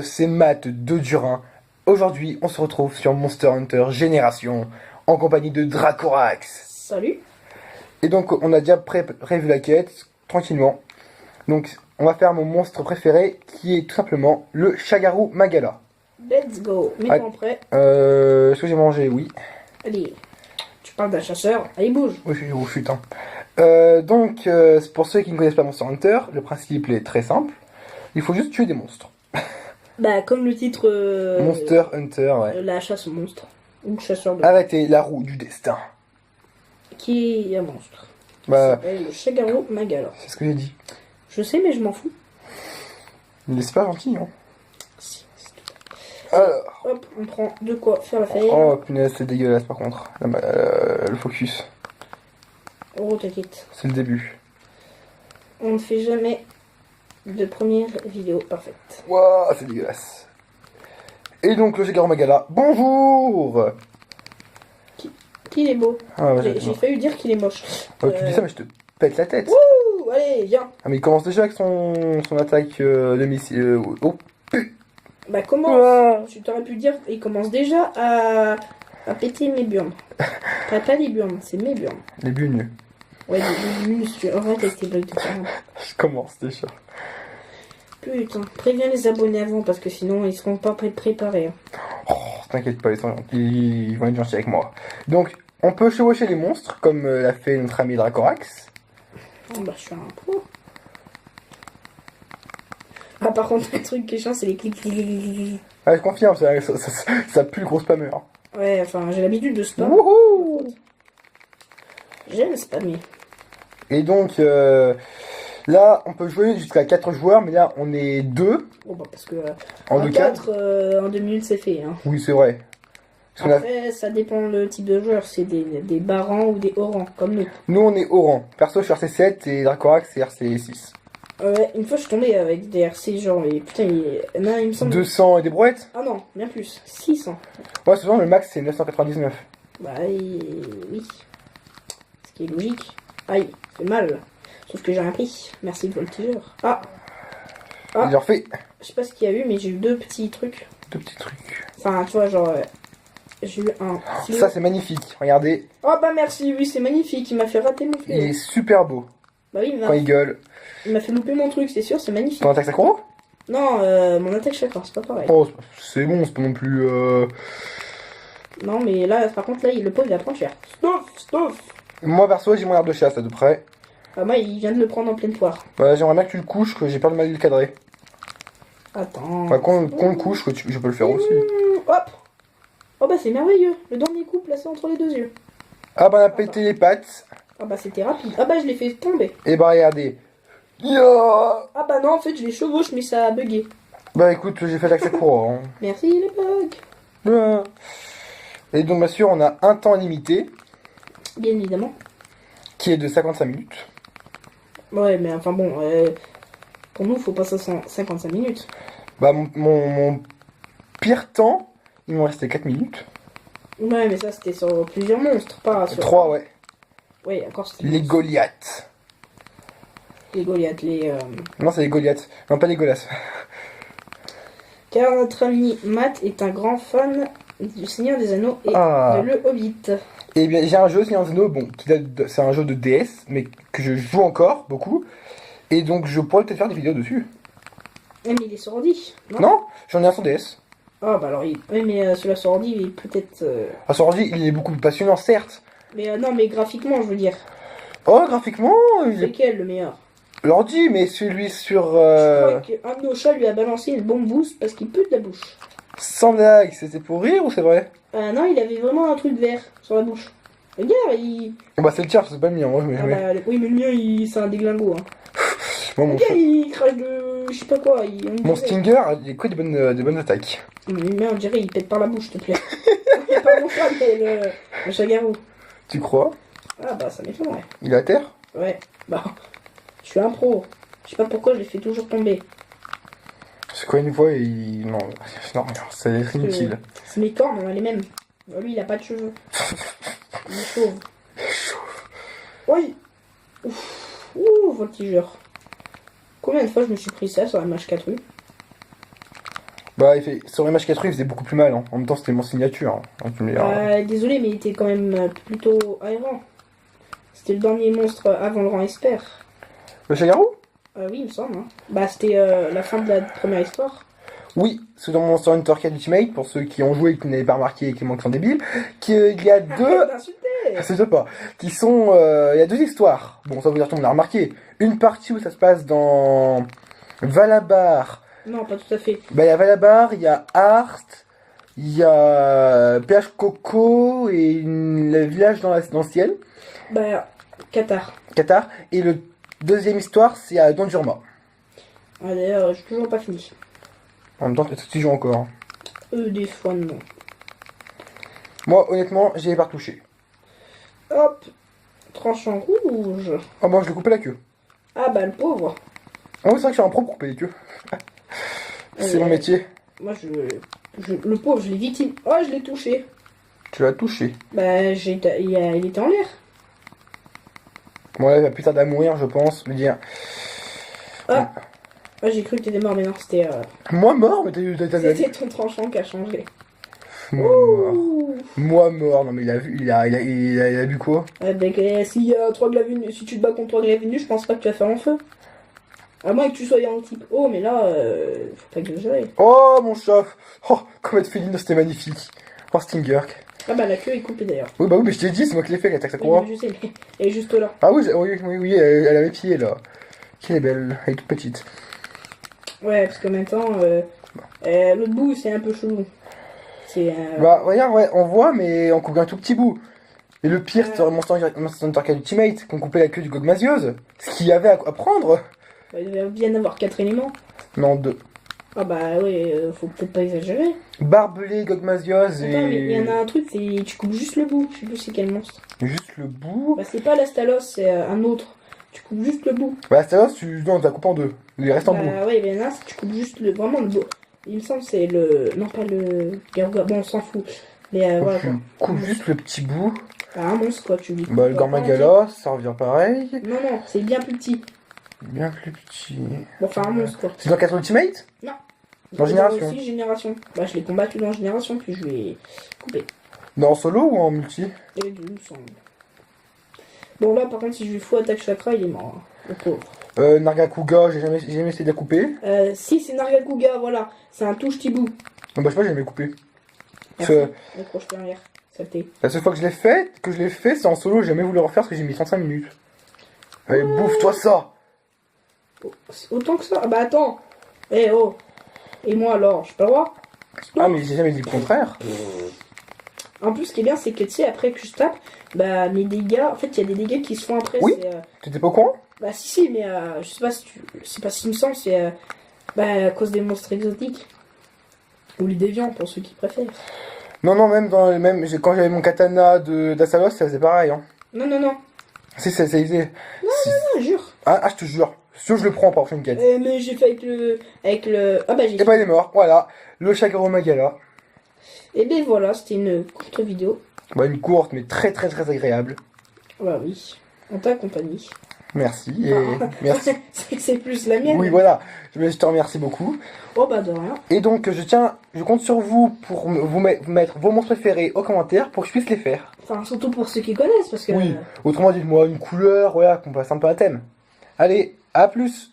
C'est Matt de Durin. Aujourd'hui, on se retrouve sur Monster Hunter Génération en compagnie de Dracorax. Salut. Et donc, on a déjà prévu la quête tranquillement. Donc, on va faire mon monstre préféré qui est tout simplement le Shagaru Magala. Let's go. Mets-toi prêt. Est-ce que j'ai mangé? Oui. Allez. Tu parles d'un chasseur. Allez, bouge. Oui, putain. Donc, pour ceux qui ne connaissent pas Monster Hunter, le principe est très simple. Il faut juste tuer des monstres. Bah, comme le titre. Monster Hunter, ouais. La chasse au monstre. Ou chasseur de. Arrêtez la roue du destin. Qui est un monstre. Bah, s'appelle le Shagaru Magala. c'est ce que j'ai dit. Je sais, mais je m'en fous. Mais c'est pas gentil, hein. Si, c'est tout. Alors. Hop, on prend de quoi faire la feuille. Oh punaise, c'est dégueulasse par contre. Le focus. Oh, t'inquiète. C'est le début. On ne fait jamais de première vidéo parfaite. Waouh, c'est dégueulasse. Et donc le Shagaru Magala, bonjour. Qu'il est beau. Ah, ouais, J'ai failli dire qu'il est moche. Oh, tu dis ça, mais je te pète la tête. Ouh, allez, viens. Ah, mais il commence déjà avec son attaque de missile. Oh, Bah comment Ah. Tu t'aurais pu dire, il commence déjà à péter mes burnes. Pas les burnes, c'est mes burnes. les bugnes. Ouais, les muscles, tu arrête avec tes blagues de parents. Je commence déjà. Putain, préviens les abonnés avant parce que sinon ils seront pas préparés. Hein. Oh, t'inquiète pas, ils vont être gentils avec moi. Donc, on peut chevaucher les monstres, comme l'a fait notre ami Dracorax. Oh, bah je suis un pro. Ah par contre, le truc qui est chiant, c'est les clics. Ah, je confirme, ça pue le gros spammer. Ouais, enfin, j'ai l'habitude de spam. Wouhou! J'aime spammer. Et donc, là, on peut jouer jusqu'à 4 joueurs, mais là, on est 2. Bon, bah parce que En en 2 4, en 2 minutes, c'est fait. Hein. Oui, c'est vrai. Parce qu'on a- Après, ça dépend le type de joueur. C'est des barans ou des orans, comme nous. Nous, on est au rang. Perso, je suis RC7 et Dracorax, c'est RC6. Ouais, une fois je suis tombé avec des RC genre, et putain, non, il me semble. 200 et des brouettes? Ah non, bien plus. 600. Ouais, souvent, le max, c'est 999. Bah oui. Ce qui est logique. Aïe, c'est mal. Sauf que j'ai rien pris. Merci le voltigeur. Ah, Ah. Il leur fait je sais pas ce qu'il y a eu, mais j'ai eu 2 petits trucs. 2 petits trucs. Enfin, tu vois, genre, j'ai eu un. Ça, c'est magnifique. Regardez, Oh bah merci, oui, c'est magnifique. Il m'a fait rater mon il est fléau. super beau. Bah oui, Quand il gueule. il m'a fait louper mon truc, c'est sûr, c'est magnifique. Ton attaque Sakura? Non, mon attaque chakra, c'est pas pareil. Oh, c'est bon, c'est pas non plus. Non, mais là, par contre, là, le pot, il va prendre cher. Stop. Moi, perso, j'ai mon arbre de chasse à peu près. Ah, moi, il vient de le prendre en pleine poire. Voilà, j'aimerais bien que tu le couches, que j'ai peur de mal le cadrer. Attends. Enfin, qu'on le couche, que je peux le faire aussi. Hop. Oh bah c'est merveilleux. Le dernier coup placé entre les 2 yeux. Ah, bah, on a pété les pattes. Ah bah c'était rapide. Ah bah je l'ai fait tomber. Et bah, regardez. Ya. Ah bah non, en fait je les chevauche mais ça a bugué. Bah, écoute, j'ai fait l'attaque Sakura. Hein. Merci les bugs. Ah. Et donc, bien sûr, on a un temps limité Bien évidemment. qui est de 55 minutes. Ouais mais enfin bon, pour nous faut pas 55 minutes. Bah, mon pire temps, il m'en restait 4 minutes. Ouais mais ça c'était sur plusieurs monstres, pas sur... 3, ouais. Ouais encore c'était... Les Goliaths. Les Goliaths, Non, c'est les Goliaths. Non, pas les Goliaths. Car notre ami Matt est un grand fan du Seigneur des Anneaux et Ah. de Le Hobbit. Et bien, j'ai un jeu Seigneur des Anneaux, bon, c'est un jeu de DS, mais que je joue encore beaucoup. Et donc, je pourrais peut-être faire des vidéos dessus. Mais il est sur ordi, non? Non, j'en ai un sur DS. Ah bah alors il... Ouais mais celui-là sur ordi il est peut-être... Enfin, sur ordi, il est beaucoup plus passionnant, certes. Mais non mais graphiquement je veux dire. Oh, graphiquement, il C'est est... lequel le meilleur? l'ordi, mais celui sur... Je crois qu'un de nos chats lui a balancé une bombe boost parce qu'il pue de la bouche. Sans blague, c'était pour rire ou c'est vrai? Non, il avait vraiment un truc vert sur la bouche. Regarde, il... Bah, c'est le tien, c'est pas le mien, moi, Ah bah, oui, mais le mien, c'est un déglingo. Hein. Moi, mon, Regarde, il crache de... je sais pas quoi. On mon dirait... Stinger, il a que des bonnes attaques. Mais on dirait, il pète par la bouche, s'il te plaît. C'est pas mon chat, mais le Shagaru. Tu crois? Ah bah, ça m'étonnerait. Il est à terre? Ouais, bah, je suis un pro. Je sais pas pourquoi je les fais toujours tomber. C'est quoi une fois, il... Non, c'est inutile. C'est mes cornes, on a les mêmes. Lui, il a pas de cheveux. Il est chauve. Oui. Ouf. Ouh, voltigeur. Combien de fois je me suis pris ça sur la match 4 U? Bah, sur Image 4 il faisait beaucoup plus mal. Hein. En même temps, c'était mon signature. Hein. Donc, tu me diras. Désolé, mais il était quand même plutôt aérant. C'était le dernier monstre avant le rang expert. Le Shagaru? Oui, il me semble. Hein. Bah, c'était la fin de la première histoire. Oui, c'est dans Monster Hunter 4 Ultimate, pour ceux qui ont joué et qui n'avaient pas remarqué et qui sont débiles, qu'il y a deux... Arrête d'insulter. C'est pas. Qui sont... il y a deux histoires. Bon, ça veut dire que tout le monde l'a remarqué. Une partie où ça se passe dans Valabar. Non, pas tout à fait. Bah, il y a Valabar, il y a Arst, il y a PH Coco et le village dans le ciel. Bah, Qatar. Qatar. Et le deuxième histoire, c'est à Donjurma. Ah, d'ailleurs, j'ai toujours pas fini. En même temps, tu joues encore. Des fois, non. Moi, honnêtement, j'y ai pas retouché. Hop, tranchant rouge. Ah bon, je l'ai coupé la queue. Ah bah le pauvre. Ah oui, c'est vrai que je suis un pro pour couper les queues. C'est mon métier. Moi, le pauvre, je l'ai victime. Oh, je l'ai touché. Tu l'as touché. Bah, il était en l'air. Bon, là, il va plus tarder à mourir, je pense. Me dire. Ah, j'ai cru que t'étais mort, mais non, c'était... Moi mort, mais C'était ton tranchant qui a changé. Moi mort. Ouh. Moi mort. Non, mais il a vu, il a vu quoi? S'il y a 3 glavenus, si tu te bats contre 3 glavenus, je pense pas que tu vas faire en feu. À moins que tu sois en type haut, mais là, faut pas exagérer. Oh, mon chat. Oh, Comet Féline, c'était magnifique. Oh, Stinger. Ah bah la queue est coupée d'ailleurs. Oui, bah oui, mais je t'ai dit, c'est moi qui l'ai fait, l'attaque, ça Oui, croit. mais je sais, mais elle est juste là. Ah oui, oui, elle a mes pieds, là. Qu'elle est belle, elle est toute petite. Ouais, parce qu'en même temps, l'autre bout, c'est un peu chelou. C'est... Bah, regarde, ouais, on voit, mais on coupe un tout petit bout. Et le pire, c'est Monster Hunter 4 Ultimate, qu'on coupait la queue du Gogmasiose. Ce qu'il y avait à prendre. Bah, il devait bien avoir 4 éléments. Non, 2. Ah bah ouais, faut peut-être pas exagérer. Barbelé, Gogmasiose Attends, mais il y en et... a un truc, c'est tu coupes juste le bout. Je sais plus c'est quel monstre. Juste le bout. Bah c'est pas l'Astalos, c'est un autre. Tu coupes juste le bout. Bah, c'est là, non, t'as coupé en 2. Il reste en bout. Bah ouais, il y en a, tu coupes juste vraiment le bout. Il me semble que c'est le... Non, pas le... Garuga, bon, on s'en fout. Mais voilà quoi. Tu coupes juste le petit bout. Bah, un monstre quoi, tu lui coupes. Bah, le Gormagala, ça revient pareil. Non, non, c'est bien plus petit. Bien plus petit. Bon, enfin un monstre quoi. C'est dans 4 Ultimate? Non. Dans Génération. Aussi, Génération. Bah je l'ai combattu dans Génération, puis je l'ai coupé. Non, en solo ou en multi? Et il me semble. Bon là par contre si je lui fous attaque chakra il est mort. Hein. Le pauvre. Nargacuga, j'ai jamais essayé de la couper. Si c'est Nargacuga, voilà. C'est un touche tibou. Non, bah, je sais pas, j'ai jamais coupé. Merci. Ce- Accroche derrière. Saleté. La seule fois que je l'ai fait, c'est en solo, j'ai jamais voulu le refaire parce que j'ai mis 35 minutes. Allez, bouffe-toi ça! Oh, autant que ça. Ah bah attends. Eh oh. Et moi alors, j'ai pas le droit. Ah, mais j'ai jamais dit le contraire. En plus, ce qui est bien, c'est que tu sais, après que je tape, bah mes dégâts, en fait, il y a des dégâts qui se font après. Oui. C'est, T'étais pas au courant? bah si, mais je sais pas si tu... C'est pas si il me semble, c'est bah, à cause des monstres exotiques. Ou les déviants, pour ceux qui préfèrent. Non, même quand j'avais mon katana d'Assalos, ça faisait pareil, hein. Non, non, non. Si, ça faisait. Non, jure. Ah, je te jure. Si je le prends pour la prochaine quête. Mais j'ai fait avec le... Ah bah j'ai Et bah, il est mort, voilà. Le Shagaru Magala. Et ben voilà, c'était une courte vidéo. Bah, une courte, mais très agréable. Bah oui, en ta compagnie. Merci, et merci. C'est plus la mienne. Oui, voilà. Je te remercie beaucoup. Oh bah de rien. Et donc, je compte sur vous pour vous mettre vos monstres préférés aux commentaires pour que je puisse les faire. Enfin, surtout pour ceux qui connaissent, parce que... Oui, autrement, dites-moi une couleur, voilà, qu'on passe un peu à thème. Allez, à plus!